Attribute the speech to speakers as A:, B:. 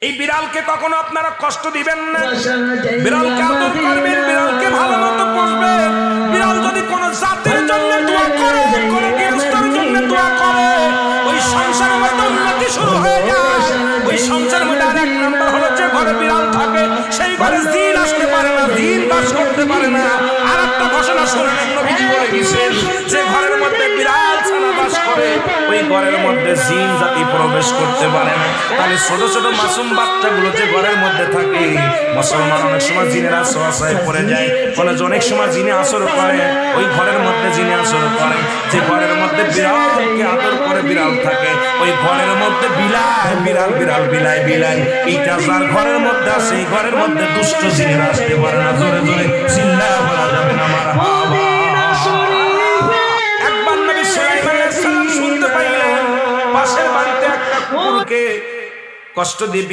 A: এই বিড়ালকে কখনো আপনারা কষ্ট দিবেন না। বিড়ালকে আদর করবেন, বিড়ালকে ভালো মতো পুষবেন। বিড়াল যদি কোনো জাতির জন্য দোয়া করে, কোনো গৃহস্থের জন্য দোয়া করে, ওই সংসারের মধ্যে উন্নতি শুরু হয়ে যায়। ওই সংসারের মধ্যে আরেক নাম্বার হলো যে ঘরে বিড়াল থাকে সেই ঘরে জিন আসতে পারে না, জিন বাস করতে পারে না। আর একটা ঘোষণা শুনলেন, নবীজি বলে গেছেন যে ঘরের মধ্যে বিড়াল ছানা বাস করে ওই ঘরের মধ্যে জিন জাতি প্রবেশ করতে পারে না। তাহলে ছোট ছোট মাসুম বাচ্চাগুলো যে ঘরের মধ্যে থাকে, মুসলমান অনেক সময় জিনের আশ্রয় পড়ে যায়, বলে যে অনেক সময় জিনে আসর করে, ওই ঘরের মধ্যে জিনে আসর করে। যে ঘরের মধ্যে বিড়ালকে আদর করে বিড়াল থাকে, ওই ঘরের মধ্যে বিলাই বিড়াল বিড়াল বিলাই বিলাই, এইটা যার ঘরের মধ্যে আসে এই ঘরের মধ্যে দুষ্ট জিনের আসতে পারে না। জোরে জোরে চিল্লা বলা যাবে না মারহাবা। একবার নবী সুলাইমান আলাইহিস সালাম শুনতে পাইলেন পাশের বাড়িতে একটা কুকুরকে কষ্ট দিয়ে